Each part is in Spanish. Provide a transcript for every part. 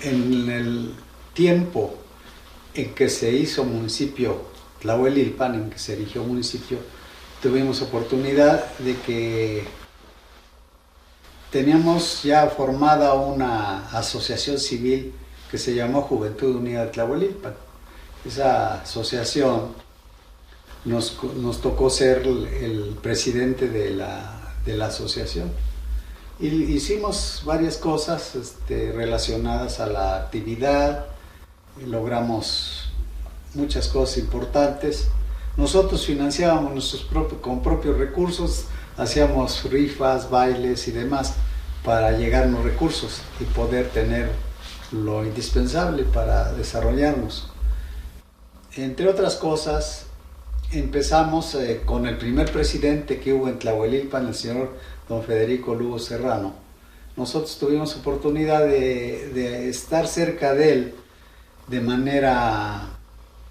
en el tiempo en que se hizo municipio Tlahuelilpan, en que se erigió municipio, tuvimos oportunidad de que teníamos ya formada una asociación civil que se llamó Juventud Unida de Tlahuelilpan. Esa asociación nos tocó ser el presidente de la asociación. Y hicimos varias cosas relacionadas a la actividad, y logramos muchas cosas importantes. Nosotros financiábamos con propios recursos, hacíamos rifas, bailes y demás para llegar a los recursos y poder tener lo indispensable para desarrollarnos. Entre otras cosas, empezamos con el primer presidente que hubo en Tlahuelilpan, el señor don Federico Lugo Serrano. Nosotros tuvimos oportunidad de estar cerca de él de manera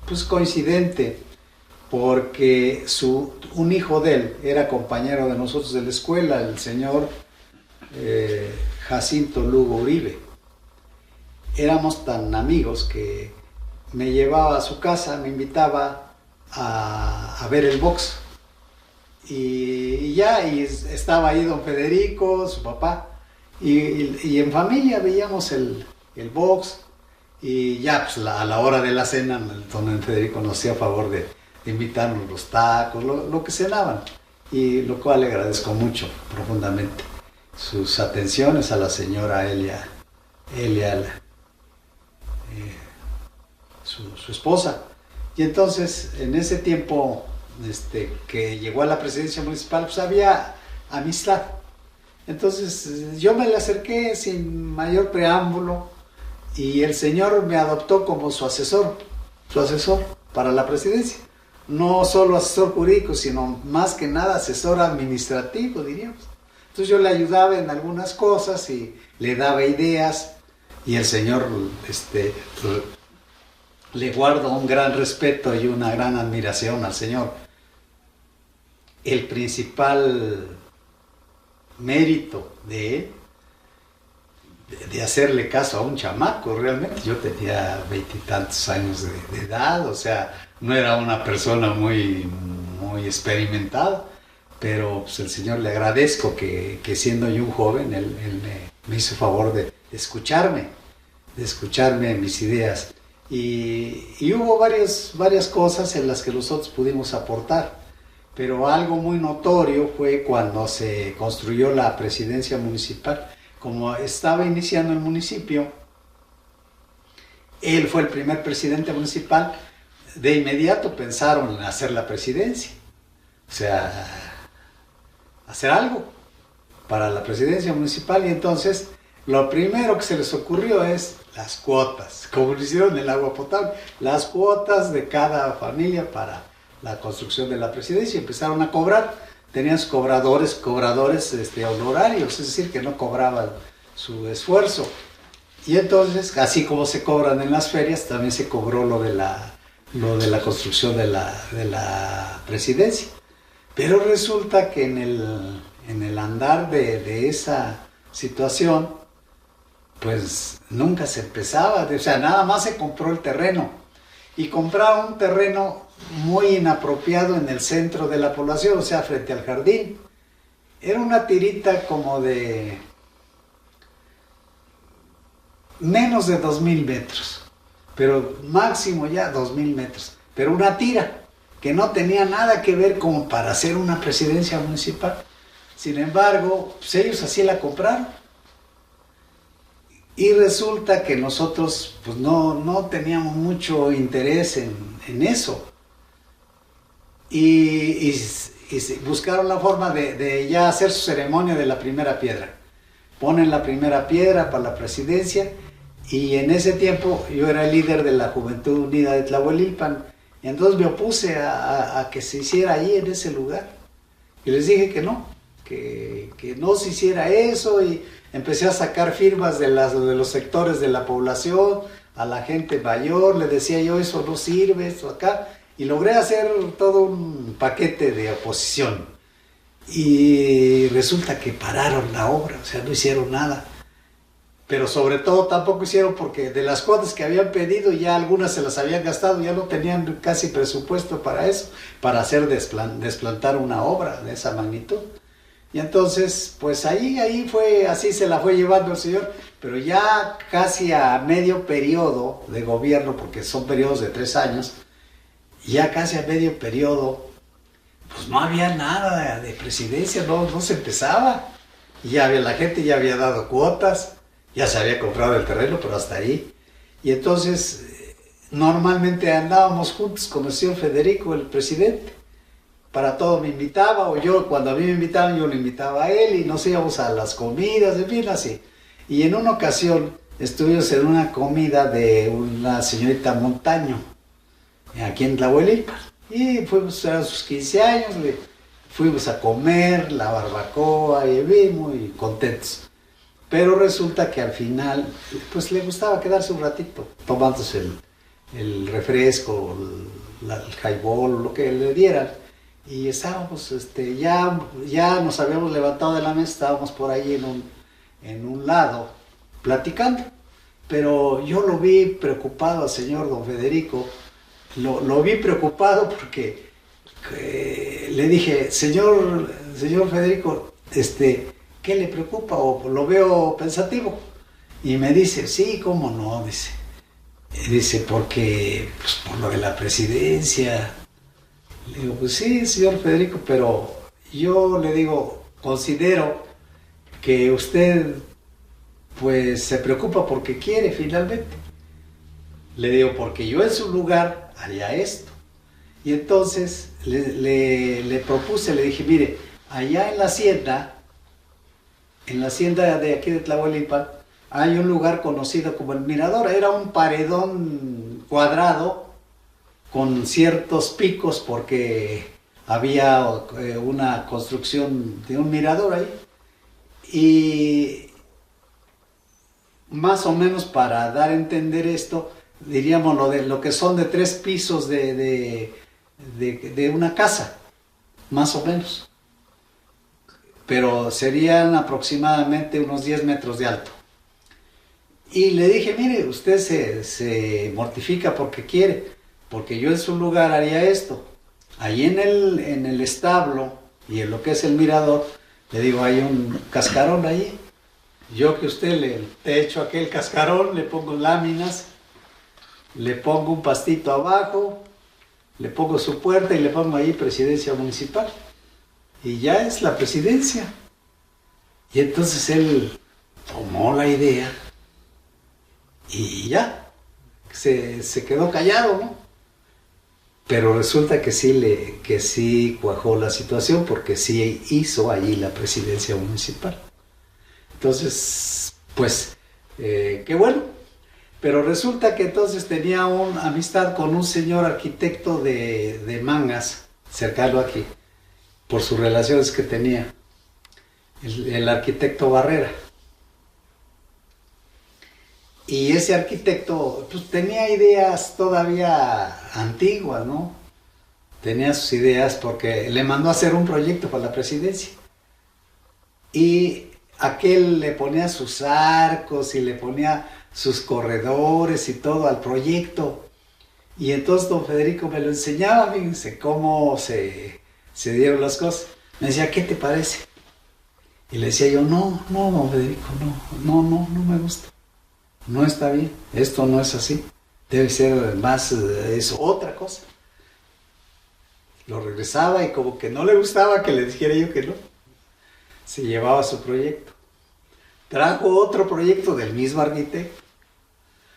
pues coincidente, porque un hijo de él era compañero de nosotros de la escuela, el señor Jacinto Lugo Uribe. Éramos tan amigos que me llevaba a su casa, me invitaba a ver el box. Y estaba ahí don Federico, su papá, y en familia veíamos el box, y ya pues, a la hora de la cena, don Federico nos hacía favor de invitarnos los tacos, lo que cenaban, y lo cual le agradezco mucho, profundamente, sus atenciones a la señora Elia su esposa. Y entonces, en ese tiempo que llegó a la presidencia municipal, pues había amistad. Entonces yo me le acerqué sin mayor preámbulo y el señor me adoptó como su asesor para la presidencia. No solo asesor jurídico, sino más que nada asesor administrativo, diríamos. Entonces yo le ayudaba en algunas cosas y le daba ideas, y el señor le guardo un gran respeto y una gran admiración al señor. El principal mérito de él, de hacerle caso a un chamaco, realmente, yo tenía 20 y tantos años de edad, o sea, no era una persona muy experimentada, pero pues, el señor le agradezco que siendo yo un joven, él me hizo favor de escucharme mis ideas. Y hubo varias cosas en las que nosotros pudimos aportar, pero algo muy notorio fue cuando se construyó la presidencia municipal. Como estaba iniciando el municipio, él fue el primer presidente municipal, de inmediato pensaron en hacer la presidencia, o sea, hacer algo para la presidencia municipal, y entonces lo primero que se les ocurrió es las cuotas, como lo hicieron el agua potable, las cuotas de cada familia para la construcción de la presidencia. Empezaron a cobrar, tenían sus cobradores honorarios, es decir, que no cobraban su esfuerzo. Y entonces, así como se cobran en las ferias, también se cobró lo de la construcción de la presidencia. Pero resulta que en el andar de esa situación, pues nunca se empezaba, o sea, nada más se compró el terreno, y compraba un terreno muy inapropiado en el centro de la población, o sea, frente al jardín. Era una tirita como de menos de 2000 metros, pero máximo ya 2000 metros, pero una tira que no tenía nada que ver como para hacer una presidencia municipal. Sin embargo, pues ellos así la compraron. Y resulta que nosotros pues no teníamos mucho interés en eso. Y buscaron la forma de ya hacer su ceremonia de la primera piedra. Ponen la primera piedra para la presidencia, y en ese tiempo yo era el líder de la Juventud Unida de Tlahuelilpan, y entonces me opuse a que se hiciera ahí en ese lugar. Y les dije que no se hiciera eso, y empecé a sacar firmas de los sectores de la población, a la gente mayor, le decía yo, eso no sirve, esto acá, y logré hacer todo un paquete de oposición. Y resulta que pararon la obra, o sea, no hicieron nada. pero sobre todo tampoco hicieron porque de las cuotas que habían pedido ya algunas se las habían gastado, ya no tenían casi presupuesto para eso, para hacer desplantar una obra de esa magnitud. Y entonces, pues ahí fue, así se la fue llevando el señor, pero ya casi a medio periodo de gobierno, porque son periodos de 3 años, ya casi a medio periodo, pues no había nada de presidencia, no se empezaba. Ya la gente ya había dado cuotas, ya se había comprado el terreno, pero hasta ahí. Y entonces, normalmente andábamos juntos con el señor Federico, el presidente. Para todo me invitaba, o yo, cuando a mí me invitaban, yo lo invitaba a él, y nos íbamos a las comidas, en fin, así. Y en una ocasión, estuvimos en una comida de una señorita Montaño, aquí en Tlahuelilpan. Y fuimos a sus 15 años, fuimos a comer la barbacoa, y bien, muy contentos. Pero resulta que al final, pues le gustaba quedarse un ratito, tomándose el refresco, el highball, lo que le dieran. Y estábamos, ya nos habíamos levantado de la mesa, estábamos por ahí en un lado, platicando. Pero yo lo vi preocupado al señor don Federico, lo vi preocupado porque le dije, señor Federico, ¿qué le preocupa? O lo veo pensativo. Y me dice, sí, cómo no, dice, porque pues, por lo de la presidencia. Le digo, pues sí, señor Federico, pero yo le digo, considero que usted pues se preocupa porque quiere finalmente. Le digo, porque yo en su lugar haría esto. Y entonces le propuse, le dije, mire, allá en la hacienda de aquí de Tlahuelilpan, hay un lugar conocido como el Mirador. Era un paredón cuadrado con ciertos picos porque había una construcción de un mirador ahí. Y más o menos para dar a entender esto, diríamos lo que son de 3 pisos de una casa, más o menos. Pero serían aproximadamente unos 10 metros de alto. Y le dije, mire, usted se mortifica porque quiere, porque yo en su lugar haría esto. Ahí en el establo y en lo que es el mirador, le digo, hay un cascarón ahí. Yo que usted le echo aquel cascarón, le pongo láminas, le pongo un pastito abajo, le pongo su puerta y le pongo ahí presidencia municipal. Y ya es la presidencia. Y entonces él tomó la idea y ya, se quedó callado, ¿no? Pero resulta que sí cuajó la situación porque sí hizo allí la presidencia municipal. Entonces, pues, qué bueno. Pero resulta que entonces tenía una amistad con un señor arquitecto de Mangas, cercano aquí, por sus relaciones que tenía, el arquitecto Barrera. Y ese arquitecto pues, tenía ideas todavía antiguas, ¿no? Tenía sus ideas porque le mandó a hacer un proyecto para la presidencia. Y aquel le ponía sus arcos y le ponía sus corredores y todo al proyecto. Y entonces don Federico me lo enseñaba, fíjense cómo se dieron las cosas. Me decía, ¿qué te parece? Y le decía yo, no, don Federico, no me gusta. No está bien, esto no es así, debe ser más, es otra cosa. Lo regresaba y como que no le gustaba que le dijera yo que no. Se llevaba su proyecto. Trajo otro proyecto del mismo arquitecto.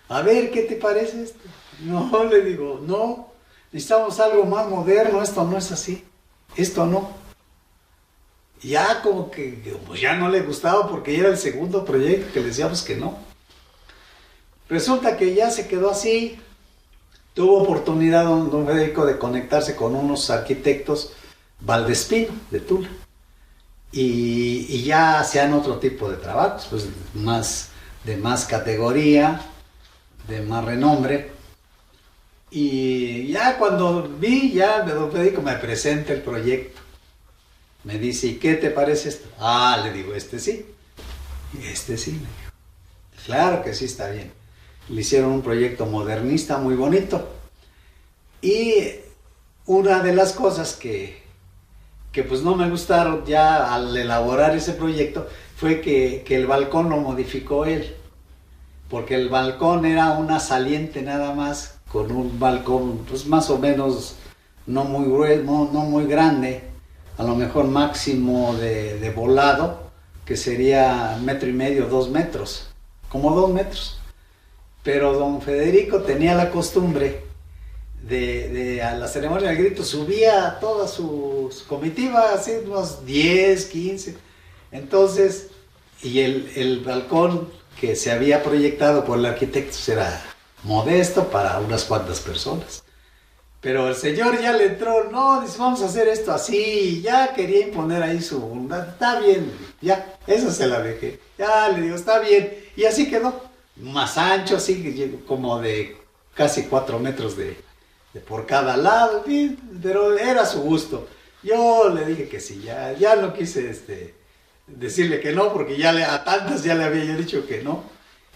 A ver, ¿qué te parece esto? No, le digo, no, necesitamos algo más moderno, esto no es así, esto no. Ya como que pues ya no le gustaba porque era el segundo proyecto que le decíamos que no. Resulta que ya se quedó así. Tuvo oportunidad don Federico de conectarse con unos arquitectos Valdespino de Tula. Y ya hacían otro tipo de trabajos, pues de más categoría, de más renombre. Y ya cuando vi, ya don Federico me presenta el proyecto. Me dice, ¿y qué te parece esto? Ah, le digo, este sí. Y este sí, le digo. claro que sí está bien. Le hicieron un proyecto modernista muy bonito. Y una de las cosas que pues no me gustaron ya al elaborar ese proyecto fue que el balcón lo modificó él. Porque el balcón era una saliente nada más, con un balcón pues más o menos no muy grueso, no muy grande, a lo mejor máximo de volado, que sería 1,5 m, 2 metros, como 2 metros. Pero don Federico tenía la costumbre a la ceremonia del grito, subía a toda su comitiva, así unos 10, 15. Entonces, y el balcón que se había proyectado por el arquitecto era modesto para unas cuantas personas. Pero el señor ya le entró, no, dice, vamos a hacer esto así, y ya quería imponer ahí su, está bien, ya, eso se la dejé, ya le digo, está bien, y así quedó, más ancho, así como de casi 4 metros de por cada lado, pero era su gusto. Yo le dije que sí, ya no quise decirle que no, porque a tantas ya le había yo dicho que no,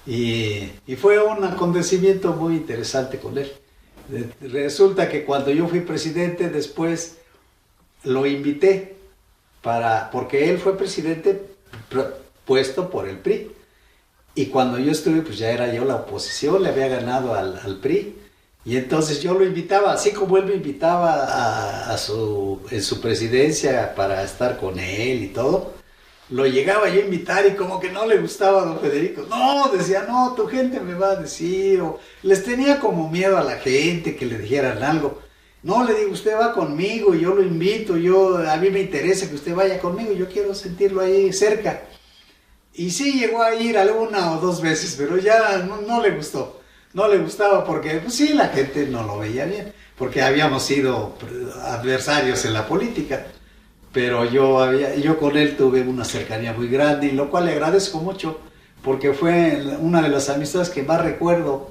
y fue un acontecimiento muy interesante con él. Resulta que cuando yo fui presidente, después lo invité, porque él fue presidente puesto por el PRI, y cuando yo estuve, pues ya era yo la oposición, le había ganado al PRI, y entonces yo lo invitaba, así como él me invitaba en su presidencia para estar con él y todo, lo llegaba yo a invitar y como que no le gustaba a don Federico. No, decía, no, tu gente me va a decir, o les tenía como miedo a la gente que le dijeran algo. No, le digo, usted va conmigo, yo lo invito, a mí me interesa que usted vaya conmigo, yo quiero sentirlo ahí cerca. Y sí, llegó a ir 1 o 2 veces, pero ya no le gustó. No le gustaba porque, pues sí, la gente no lo veía bien, porque habíamos sido adversarios en la política. Pero yo con él tuve una cercanía muy grande, y lo cual le agradezco mucho, porque fue una de las amistades que más recuerdo,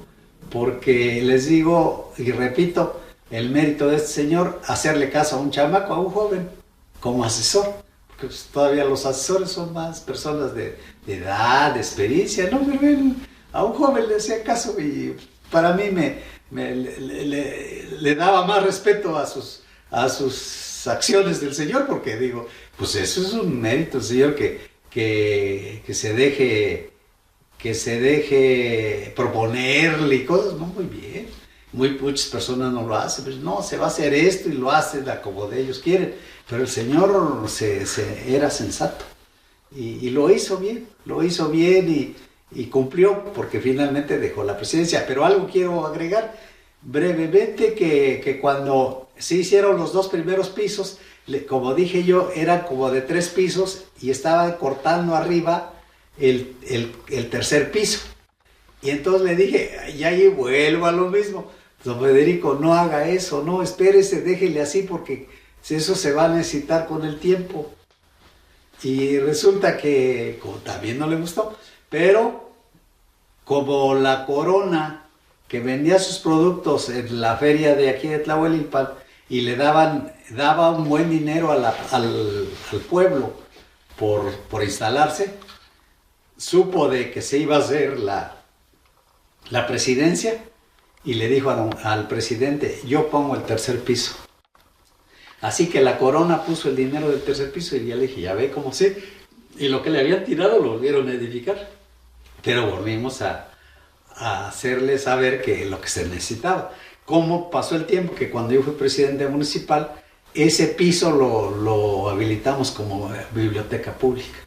porque les digo y repito, el mérito de este señor, hacerle caso a un chamaco, a un joven, como asesor, porque pues, todavía los asesores son más personas de edad, de experiencia, ¿no? Pero él, a un joven le hacía caso, y para mí le daba más respeto a sus acciones del señor, porque digo, pues eso es un mérito, el señor que se deje proponerle y cosas, no, muy bien. Muchas personas no lo hacen, pues no, se va a hacer esto y lo hacen como de ellos quieren, pero el señor era sensato y lo hizo bien y cumplió, porque finalmente dejó la presidencia. Pero algo quiero agregar brevemente, que cuando se hicieron los 2 primeros pisos, como dije yo, eran como de 3 pisos y estaba cortando arriba el tercer piso. Y entonces le dije, y ahí vuelvo a lo mismo, don Federico, no haga eso, no, espérese, déjele así, porque eso se va a necesitar con el tiempo. Y resulta que también no le gustó, pero como la Corona, que vendía sus productos en la feria de aquí de Tlahuelilpan, y le daba un buen dinero al pueblo por instalarse, supo de que se iba a hacer la presidencia, y le dijo al presidente, yo pongo el tercer piso. Así que la Corona puso el dinero del tercer piso, y ya le dije, ya ve cómo sé, y lo que le habían tirado lo volvieron a edificar, pero volvimos a hacerle saber que lo que se necesitaba. Cómo pasó el tiempo, que cuando yo fui presidente municipal, ese piso lo habilitamos como biblioteca pública,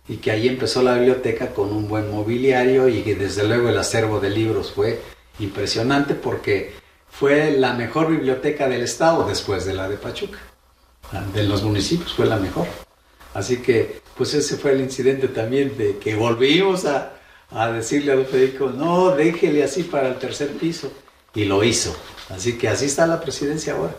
y que ahí empezó la biblioteca con un buen mobiliario, y que desde luego el acervo de libros fue impresionante, porque fue la mejor biblioteca del estado después de la de Pachuca. De los municipios fue la mejor. Así que pues ese fue el incidente también, de que volvimos a decirle a don Federico, no, déjele así para el tercer piso, y lo hizo. Así que así está la presidencia ahora.